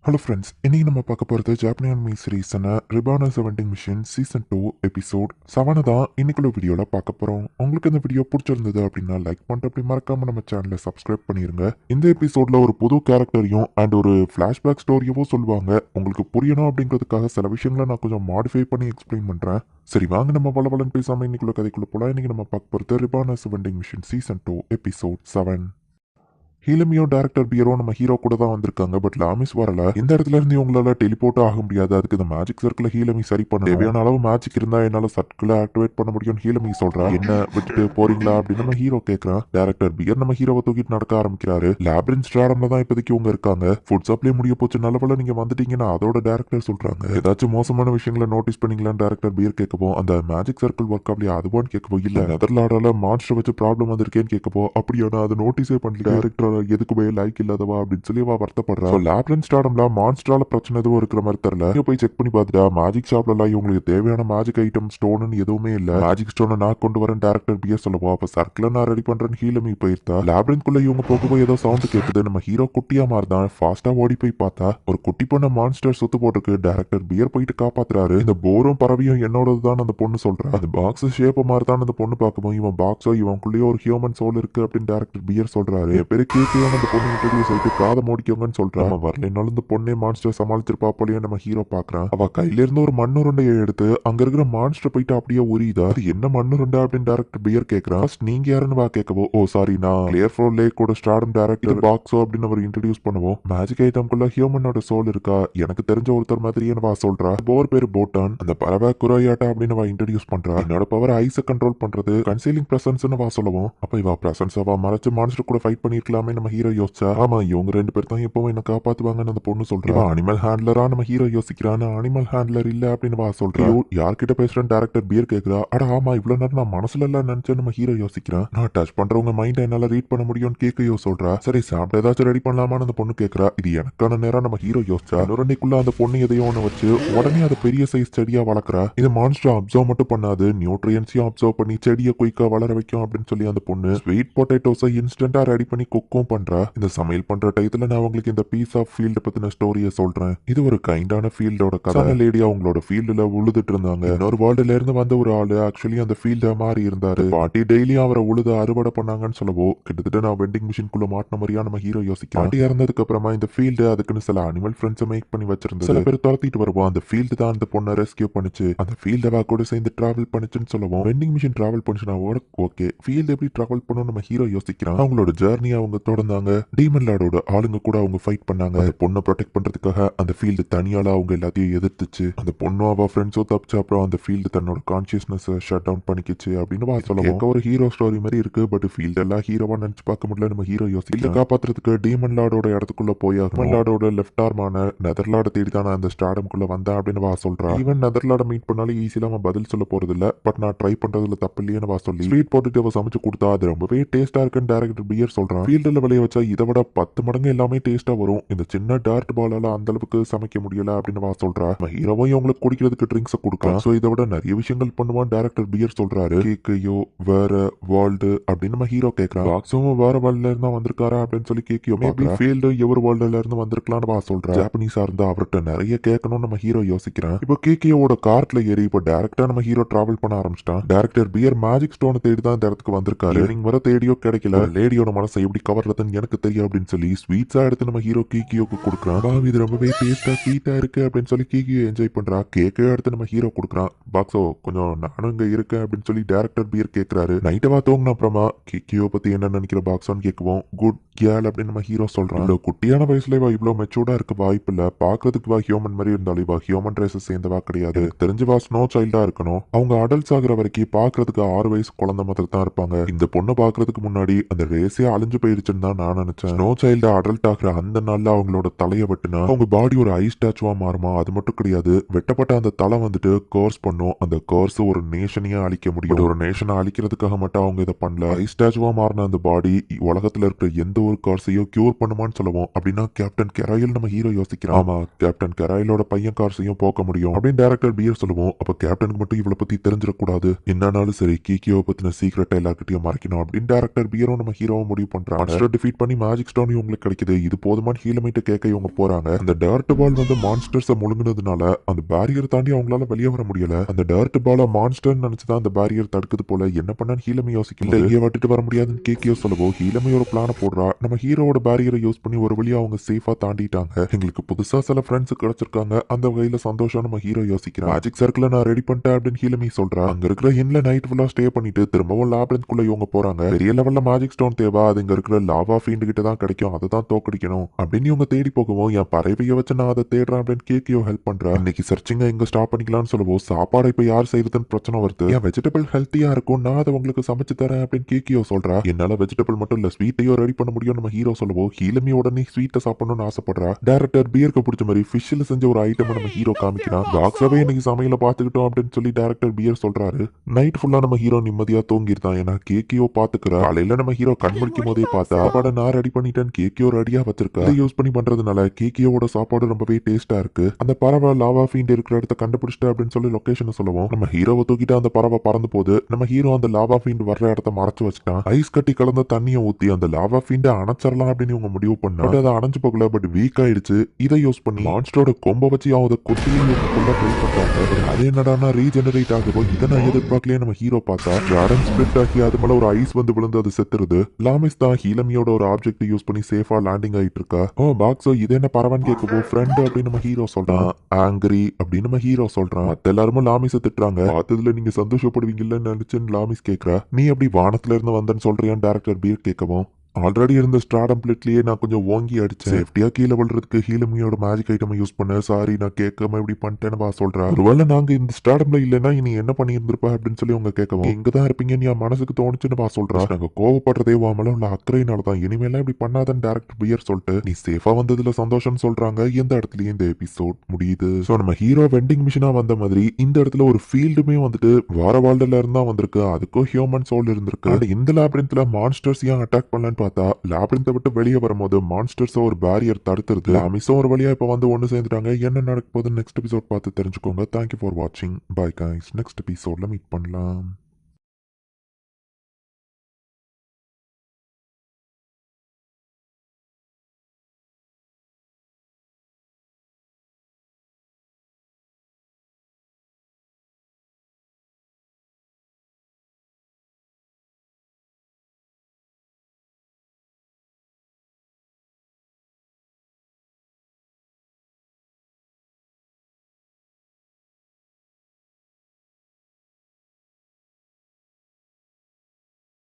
Hello friends, இன்னைக்கு நம்ம பார்க்க போகிறது ஜாப்பனியன் மீ சீரீஸான ரிபானா செவன்டிங் மிஷன் சீசன் 2 எபிசோட் 7 தான் இன்னைக்குள்ள வீடியோவில் பார்க்க போகிறோம். உங்களுக்கு இந்த வீடியோ பிடிச்சிருந்தது அப்படின்னா லைக் பண்ணிட்டு அப்படி மறக்காம நம்ம சேனலை சப்ஸ்கிரைப் பண்ணிருங்க. இந்த எபிசோட்ல ஒரு புது கேரக்டரையும் அண்ட் ஒரு ஃப்ளாஷ்பேக் ஸ்டோரியவும் சொல்லுவாங்க. உங்களுக்கு புரியணும் அப்படிங்கிறதுக்காக சில விஷயங்களை நான் கொஞ்சம் மாடிஃபை பண்ணி எக்ஸ்பிளைன் பண்ணுறேன். சரி வாங்க நம்ம வளவலன்னு பேசாமல் இன்னைக்குள்ள கதைக்குள்ள போகலாம். இன்னைக்கு நம்ம பார்க்க போகிறது ரிபானா செவன்டிங் மிஷன் சீசன் 2 எபிசோட் 7. ஹீலமியோ டேரக்டர் பியரோ நம்ம ஹீரோ கூட தான் வந்திருக்காங்க. பட் லாமிஸ் வரல. இந்த இடத்துல இருந்து இவங்களால டெலிபோர்ட் ஆக முடியாது. அதுக்கு இந்த மேஜிக் சர்க்கிள் ஹீலமி சரி பண்ண தேவையான அளவு மேஜிக் இருந்தா என்னால சர்க்கிளை ஆக்டிவேட் பண்ண முடியும் ஹீலமி சொல்றா. என்ன விட்டுட்டு போறீங்களா அப்படின்னு நம்ம ஹீரோ கேட்கறான். டேரக்டர் பியர் நம்ம ஹீரோவை தூக்கிட்டு நடக்க ஆரம்பிக்கிறாரு. லேப்ரின் ஸ்ட்ராடம்ல தான் இப்போதைக்கு இவங்க இருக்காங்க. ஃபுட் சப்ளை முடிய போச்சு, நல்லவள நீங்க வந்துட்டீங்கன்னா அதோட டேரக்டர் சொல்றாங்க. ஏதாச்சும் மோசமான விஷயங்களை நோட்டீஸ் பண்ணீங்களான்னு டேரக்டர் பியர் கேட்கப்போ அந்த மேஜிக் சர்க்கிள் ஒர்க் ஆகலையா அதுவான்னு கேட்கப்போ இல்ல நெதர்லாண்டால மான்ஸ்டர் வச்சு ப்ராப்ளம் வந்திருக்கேன்னு கேட்கப்போ அப்படியான அதை நோட்டீஸே பண்ணல டேரக்டர் எதுக்குமே லைக் இல்லாதவா அப்படின்னு சொல்லி அவ வருத்தப்படுறா. லேப்ரின் ஸ்டாடம்ல மான்ஸ்டரால பிரச்சனை எதுவும் இருக்கிற மாதிரி தெரியல. நீங்க போய் செக் பண்ணி பார்த்துட்டா மேஜிக் ஷாப்ல எல்லாம் இவங்களுக்கு தேவையான மேஜிக் ஐட்டம் ஸ்டோன் எதுவுமே இல்ல. மேஜிக் ஸ்டோனை நான் கொண்டு வரேன் டேரக்டர் பியர் சொல்லுவோம். அப்ப சர்க்கிள நான் ரெடி பண்றேன்னு ஹீலமி போயிருந்தா லேப்ரின்குள்ள இவங்க போகும்போது ஏதோ சவுண்ட் கேட்குது. நம்ம ஹீரோ குட்டியா மாறுதான். ஃபாஸ்டா ஓடி போய் பார்த்தா ஒரு குட்டி பொண்ணு மான்ஸ்டர் சுத்து போட்டுருக்கு. டேரக்டர் பியர் போயிட்டு காப்பாத்துறாரு. இந்த போரும் பறவையும் என்னோடது தான் அந்த பொண்ணு சொல்றா. அந்த பாக்ஸ் ஷேப் மாதிரி தான் அந்த பொண்ணு பார்க்கும்போது இவன் பாக்ஸோ இவனுக்குள்ளேயே ஒரு ஹியூமன் சோல் இருக்கு அப்படின்னு டேரக்டர் பியர் சொல்றாரு. என் பேரு கேட்கணும் அந்த பொண்ணு இன்ட்ரடியூஸ் ஆயிட்டு காதை மூடிக்கோங்கன்னு சொல்றான். அவன் வரலைனாலும் இந்த பொண்ணே மான்ஸ்டர் சமாளிச்சிருப்பா போலயே நம்ம ஹீரோ பாக்குறான். அவ கையில இருந்து ஒரு மண்ணுருண்டையை எடுத்து அங்க இருக்கிற மான்ஸ்டர் போயிட்டு அப்படியே உரியுதா. அது என்ன மண்ணுருண்டை அப்படின்னு டேரக்டர் பியர் கேட்கறான். நீங்க யாருன்னு வா கேட்கவோ ஓ சாரி நான் கிளியர் ஃப்ளோர் லேக்கோட ஸ்டார்டம் டேரக்டர் பாக்ஸோ அப்படின்னு அவர் இன்ட்ரடியூஸ் பண்ணுவோம். மேஜிக் ஐட்டம்குள்ள ஹியூமனோட சோல் இருக்கா எனக்கு தெரிஞ்ச ஒருத்தர் மாதிரியே வா சொல்றா. போர் பேரு போட்டான். அந்த பறவை குரோயாட்டா அப்படின்னு வா இன்ட்ரடியூஸ் பண்றா. என்னோட பவர் ஐஸை கண்ட்ரோல் பண்றது கன்சீலிங் பிரசன்ஸ் வா சொல்லுவோம். அப்ப இவ பிரசன்ஸ் அவ மறைச்சு மான்ஸ்டர் கூட ஃபைட் பண்ணிருக்கலாமே நம்ம ஹீரோ யோசிச்சா. ஆமா இவங்க ரெண்டு பேர் தான் எப்பவும் என்ன காப்பாத்துவாங்கன்னு அந்த பொண்ணு சொல்றா. அனிமல் ஹேண்ட்லரா நம்ம ஹீரோ யோசிக்கிறான். அனிமல் ஹேண்ட்லர் இல்ல அப்படின்னு வா சொல்றா. யார்கிட்ட பேசுறேன் டேரக்டர் பியர் கேக்குறா. அட ஆமா இவ்வளவு நேரம் நான் மனசுல எல்லாம் நினைச்சேன் நம்ம ஹீரோ யோசிக்கிறான். நான் டச் பண்றவங்க மைண்ட் என்னால ரீட் பண்ண முடியும்னு கேக்கையோ சொல்றா. சரி சாப்பிட்டு ஏதாச்சும் ரெடி பண்ணலாமான்னு அந்த பொண்ணு கேக்குறா. இது எனக்கான நேரம் நம்ம ஹீரோ யோசிச்சா. இன்னொருக்குள்ள அந்த பொண்ணு எதையோ ஒண்ணு வச்சு உடனே அது பெரிய சைஸ் செடியா வளர்க்குறா. இது மான்ஸ்டர் அப்சர்வ் மட்டும் பண்ணாது நியூட்ரியன்ஸையும் அப்சர்வ் பண்ணி செடியை குயிக்கா வளர வைக்கும் அப்படின்னு சொல்லி அந்த பொண்ணு ஸ்வீட் பொட்டேட்டோஸை இன்ஸ்டன்டா ரெடி பண்ணி குக்கும் பண்றா. இந்த சமையல் பண்ற டயத்துல நான் உங்களுக்கு இந்த பீஸ் ஆஃப் ஃபீல்ட் பத்தின ஸ்டோரியை சொல்றேன். இது ஒரு கைண்டான ஃபீல்டோட கதை. லேடியா அவங்களோட ஃபீல்டுல உழுதுட்டு இருந்தாங்க. இன்னொரு வேர்ல்டுல இருந்து வந்த ஒரு ஆளு ஆக்சுவலி அந்த ஃபீல்ட மாறி இருந்தாரு. பாட்டி டெய்லி அவரை உழுது அறுவடை பண்ணாங்கன்னு சொல்லவோ கிட்டத்தட்ட நான் வெண்டிங் மிஷின்குள்ள மாட்டின மாதிரியா நம்ம ஹீரோ யோசிக்கிறோம். பாட்டி இறந்ததுக்கு அப்புறமா இந்த ஃபீல்டு அதுக்குன்னு சில அனிமல் ஃப்ரெண்ட்ஸை மேக் பண்ணி வச்சிருந்தது. சில பேர் துரத்திட்டு வருவோம். அந்த ஃபீல்டு தான் அந்த பொண்ணை ரெஸ்கியூ பண்ணுச்சு. அந்த ஃபீல்டவா கூட சேர்ந்து டிராவல் பண்ணுச்சுன்னு சொல்லுவோம். வெண்டிங் மிஷின் டிராவல் பண்ணுச்சுன்னா ஓகே ஃபீல்டு எப்படி டிராவல் பண்ணணும் நம்ம ஹீரோ யோசிக்கிறான். அவங்களோட ஜர்னி அவங்க தொடர்ந்தாங்க. டீமன் லார்டோட ஆளுங்க கூட அவங்க ஃபைட் பண்ணாங்க. அந்த பொண்ணை ப்ரொடெக்ட் பண்றதுக்காக அந்த ஃபீல்டு தனியால அவங்க எல்லாத்தையும் எதிர்த்துச்சு. அந்த பொண்ணும் அவ ஃப்ரெண்ட்ஸோ தப்பிச்சு அப்புறம் அந்த ஃபீல்டு தன்னோட கான்சியஸ்னஸ் ஷட் டவுன் பண்ணிக்கிச்சு அப்படின்னு சொல்லுவோம். ஒரு ஹீரோ ஸ்டோரி மாதிரி இருக்கு. பட் ஃபீல்டு எல்லாம் ஹீரோவா நினைச்சு பார்க்க முடியல நம்ம ஹீரோ யோசிக்கல. காப்பாத்துறதுக்கு டீமன் லார்டோட இடத்துக்குள்ள போயாகும். லார்டோட லெஃப்ட் ஆர்மான நெதர்லார்ட தேடி தான் அந்த ஸ்டாடம்குள்ள வந்தேன் அப்படின்னு சொல்றா. ஈவன் நெதர்லார்ட மீட் பண்ணாலும் ஈஸியா அவன் பதில் சொல்ல போறது இல்ல. பட் நான் ட்ரை பண்றதுல தப்பு இல்லையேன்னு சொல்லி ஸ்வீட் போட்டுட்டு அவ சமைச்சு கொடுத்தா அது ரொம்பவே டேஸ்டா இருக்குன்னு டேரக்டர் பியர் சொல்றான். ஃபீல்டுல விளைய வச்சா இதை விட 10 மடங்கு எல்லாமே டேஸ்டா வரும். இந்த சின்ன டார்ட் பாலால அந்த அளவுக்கு சமைக்க முடியல அப்படின்னு சொல்றா. ஹீரோவும் இவங்களுக்கு குடிக்கிறதுக்கு ட்ரிங்க்ஸ் கொடுக்கலாம். சோ இதை விட நிறைய விஷயங்கள் பண்ணுவான் டேரக்டர் பியர் சொல்றாரு. கேக்கையோ வேற வேர்ல்டு அப்படின்னு நம்ம ஹீரோ கேட்கறான். பாக்ஸும் வேற வேர்ல்ட்ல இருந்தா வந்திருக்காரா அப்படின்னு சொல்லி கேக்கையோ மேபி ஃபீல்டு எவர் வேர்ல்டுல இருந்து வந்திருக்கலாம்னு சொல்றா. ஜாப்பனீஸா இருந்தா அவர்கிட்ட நிறைய கேட்கணும் நம்ம ஹீரோ யோசிக்கிறான். இப்போ கேக்கையோட கார்ட்ல ஏறி இப்போ டேரக்டா நம்ம ஹீரோ டிராவல் பண்ண ஆரம்பிச்சிட்டான். டேரக்டர் பியர் மேஜிக் ஸ்டோனை தேடி தான் இந்த இடத்துக்கு வந்திருக்காரு. நீங்க வர தேடியோ கிடைக்கல. லேடியோட மனசை எப்படி கவர்றதுன்னு எனக்கு தெரியும் அப்படின்னு சொல்லி ஸ்வீட்ஸா எடுத்து நம்ம ஹீரோ கீக்கியோக்கு கொடுக்குறான். இது ரொம்பவே டேஸ்டா ஸ்வீட்டா இருக்கு அப்படின்னு சொல்லி கீக்கியோ என்ஜாய் பண்றா. கேக்கையோ எடுத்து நம்ம ஹீரோ கொடுக்குறான். பாக்ஸோ கொஞ்சம் நானும் இங்க இருக்கேன் அப்படின்னு சொல்லி டேரக்டர் பியர் கேட்கிறாரு. நைட்டவா தூங்கின அப்புறமா கீக்கியோ பத்தி என்ன நினைக்கிற பாக்ஸோன்னு கேட்குவோம். குட் கேர்ள் அப்படின்னு நம்ம ஹீரோ சொல்றான். இவ்வளவு குட்டியான வயசுல இவ இவ்வளவு மெச்சூர்டா இருக்க வாய்ப்பு இல்ல. பாக்குறதுக்கு வா ஹியூமன் மாதிரி இருந்தாலும் இவ ஹியூமன் ரேஸ் சேர்ந்தவா கிடையாது. தெரிஞ்சவா ஸ்னோ சைல்டா இருக்கணும். அவங்க அடல்ட்ஸ் ஆகுற வரைக்கும் பாக்குறதுக்கு 6 வயசு குழந்தை மாதிரி தான் இருப்பாங்க. இந்த பொண்ணை பாக்குறதுக்கு முன்னாடி அந்த ரேஸே அழிஞ்சு போயிருச்சுன்னு தான் நான் நினைச்சேன். ஸ்னோ சைல்டு அடல்ட் ஆகிற அந்த நாள்ல அவங்களோட தலையை வெட்டினா அவங்க பாடி ஒரு ஐஸ் ஸ்டாச்சுவா மாறுமா. அது மட்டும் கிடையாது வெட்டப்பட்ட அந்த தலை வந்துட்டு கோர்ஸ் பண்ணும். அந்த கோர்ஸ் ஒரு நேஷனையே அழிக்க முடியும். ஒரு நேஷனை அழிக்கிறதுக்காக மட்டும் அவங்க இதை பண்ணல. ஐஸ் ஸ்டாச்சுவா மாறின அந்த பாடி உலகத்துல இருக்கிற எந்த ஒரு கார்ஸையும் கியூர் பண்ணுமான்னு சொல்லுவோம். அப்படின்னா கேப்டன் கெராயில் நம்ம ஹீரோ யோசிக்கிறோம். ஆமா கேப்டன் கெராயிலோட பையன் கார்ஸையும் போக்க முடியும் அப்படின்னு டேரக்டர் பியர் சொல்லுவோம். அப்ப கேப்டனுக்கு மட்டும் இவ்வளவு பத்தி தெரிஞ்சிடக்கூடாது. என்னன்னாலும் சரி கீக்கியோ பத்தின சீக்ரெட் எல்லார்கிட்டயும் மறைக்கணும் அப்படின்னு டேரக்டர் பியரும் நம்ம ஹீரோவும் முடிவு பண்றான். மான்ஸ்டரை டிஃபீட் பண்ணி மேஜிக் ஸ்டோன் இவங்களுக்கு கிடைக்குது. இது போதுமான ஹீலமைட்டு கேட்க இவங்க போறாங்க. அந்த டர்ட் பால் வந்து மான்ஸ்டர்ஸை முழுங்கினதுனால அந்த பேரியர் தாண்டி அவங்களால வெளியே வர முடியல. அந்த டர்ட் பால மான்ஸ்டர் நினைச்சுதான் அந்த பேரியர் தடுக்குது போல. என்ன பண்ணான்னு ஹீலமை யோசிக்கல. இங்கே விட்டுட்டு வர முடியாதுன்னு கேக்கியோ சொல்லவோ ஹீலமை ஒரு பிளான போடுறா. நம்ம ஹீரோவோட பேரியரை யூஸ் பண்ணி ஒரு வழியா அவங்க சேஃபா தாண்டிட்டாங்க. எங்களுக்கு புதுசா சில ஃப்ரெண்ட்ஸ் கிடைச்சிருக்காங்க. அந்த வகையில சந்தோஷம் நம்ம ஹீரோ யோசிக்கிறான். மேஜிக் சர்க்கிளை நான் ரெடி பண்ணிட்டேன் அப்படின்னு ஹீலமை சொல்றா. அங்க இருக்கிற ஹின்ல நைட் ஃபுல்லா ஸ்டே பண்ணிட்டு திரும்பவும் லாபிரின்த்குள்ள இவங்க போறாங்க. பெரிய லெவல்ல மேஜிக் ஸ்டோன் தேவை. அது இங்க இருக்கிற லாவா ஃபீண்ட் கிட்ட தான் கிடைக்கும். அதை தான் தோக்கடிக்கணும் அப்படின்னு இவங்க தேடி போகவும் என் பறவையை வச்சு நான் அதை தேடுறேன் அப்படின்னு கேக்கியோ ஹெல்ப் பண்றேன். இன்னைக்கு சர்ச்சிங்க எங்க ஸ்டாப் பண்ணிக்கலாம்னு சொல்லுவோம். சாப்பாடு இப்ப யார் செய்யறதுன்னு பிரச்சனை வருது. என் வெஜிடபிள் ஹெல்த்தியா இருக்கும், நான் அதை உங்களுக்கு சமைச்சு தரேன் அப்படின்னு கேக்கியோ சொல்றா. என்னால வெஜிடபிள் மட்டும் இல்ல ஸ்வீட்டையும் ரெடி பண்ண முடியும் நம்ம ஹீரோ சொல்லுவோம். ஹீலமி உடனே ஸ்வீட்டை சாப்பிடணும்னு ஆசைப்படுறா. டைரக்டர் பியருக்கு பிடிச்ச மாதிரி ஃபிஷ்ல செஞ்ச ஒரு ஐட்டம் நம்ம ஹீரோ காமிக்கிறான். பாக்ஸாவே இன்னைக்கு சமையல பாத்துக்கிட்டோம் அப்படின்னு சொல்லி டைரக்டர் பியர் சொல்றாரு. நைட் ஃபுல்லா நம்ம ஹீரோ நிம்மதியா தூங்கிருந்தான். ஏன்னா கேக்கியோ பாத்துக்கிறா. காலையில நம்ம ஹீரோ கண் முழிக்கும் போதே பார்த்தா சாப்பாடை நான் ரெடி பண்ணிட்டேன் கேக்கியோ ரெடியா வச்சிருக்கா. இதை யூஸ் பண்ணி பண்றதுனால கேக்கியோட சாப்பாடு ரொம்பவே டேஸ்டா இருக்கு. அந்த பறவை லாவா ஃபீண்ட் இருக்கிற இடத்த கண்டுபிடிச்சிட்டு அப்படின்னு சொல்லி லொகேஷன் சொல்லுவோம். நம்ம ஹீரோவை தூக்கிட்டு அந்த பறவை பறந்து போது நம்ம ஹீரோ அந்த லாவா ஃபீண்ட் வர்ற இடத்த மறைச்சு வச்சுட்டான். ஐஸ் கட்டி கலந்த தண்ணியை ஊத்தி அந்த லாவா ஃபீண்டை அணைச்சிடலாம் அப்படின்னு இவங்க முடிவு பண்ணா. பட் அதை அணைஞ்சு போகல. பட் வீக் ஆயிடுச்சு. இதை யூஸ் பண்ணி மான்ஸ்டரோட கொம்ப வச்சு அவங்க கொட்டியில் ட்ரை பண்றாங்க. அது என்னடானா ரீஜெனரேட் ஆகுதோ இதை நான் எதிர்பார்க்கலையே நம்ம ஹீரோ பார்த்தா கார்டன் ஸ்பிளிட் ஆகி அது மேல ஒரு ஐஸ் வந்து விழுந்து அது செத்துருது. லாமிஸ் தான் ஹீலமியோட ஒரு ஆப்ஜெக்ட் யூஸ் பண்ணி சேஃபா லேண்டிங் ஆயிட்டு இருக்கா. ஓ பாக்ஸோ இது என்ன பரவான்னு கேட்கவோ ஃப்ரெண்ட் அப்படின்னு நம்ம ஹீரோ சொல்றான். ஆங்கிரி அப்படின்னு நம்ம ஹீரோ சொல்றான். மத்த எல்லாருமே லாமிஸை திட்டுறாங்க. பார்த்ததுல நீங்க சந்தோஷப்படுவீங்கன்னு நினைச்சுன்னு லாமிஸ் கேட்கறா. நீ எப்படி வானத்துல இருந்து வந்தேன்னு சொல்றியான்னு டைரக்டர் பியர் கேட்கவும் ஆல்ரெடி இருந்த ஸ்டார்டம் பிளேட்லயே நான் கொஞ்சம் ஓங்கி அடிச்சேன். சேஃப்டியா கீழே விழுறதுக்கு ஹீலமியோட மேஜிக் ஐட்டம் யூஸ் பண்ண சாரி நான் கேட்காம இப்படி பண்ணிட்டேன்னு வா சொல்றா. ஒருவேளை நாங்க இந்த ஸ்டார்டம்ல இல்லைன்னா நீ என்ன பண்ணியிருந்திருப்பா அப்படின்னு சொல்லி அவங்க கேட்கவும் இங்கதான் இருப்பீங்கன்னு என் மனசுக்கு தோணுச்சுன்னு வா சொல்றா. நாங்க கோவப்படுறதே மேல உள்ள அக்கறையினால தான். இனிமேலாம் இப்படி பண்ணாதன்னு டேரக்டர் பியர் சொல்லிட்டு நீ சேஃபா வந்ததுல சந்தோஷம் சொல்றாங்க. எந்த இடத்துலயும் இந்த எபிசோட் முடியுது. சோ நம்ம ஹீரோ வெண்டிங் மிஷினா வந்த மாதிரி இந்த இடத்துல ஒரு ஃபீல்டுமே வந்துட்டு வார வாழ்ல இருந்தா வந்திருக்கு. அதுக்கும் ஹியூமன் சோல் இருந்திருக்கு. இந்த லாபிரின்த்ல மான்ஸ்டர்ஸ் ஏன் அட்டாக் பண்ணலன்னு பார்த்தா லாபிரின்த்தை விட்டு வெளியே வரும்போது மான்ஸ்டர்ஸ் ஒரு பேரியர் தடுத்துருது. லாமிஸும் ஒரு வழியா இப்ப வந்து ஒண்ணு சேர்ந்துட்டாங்க. என்ன நடக்க போகுது நெக்ஸ்ட் எபிசோட் பார்த்து தெரிஞ்சுக்கோங்க. தேங்க்யூ ஃபார் வாட்சிங். Bye guys. நெக்ஸ்ட் எபிசோட்ல மீட் பண்ணலாம்.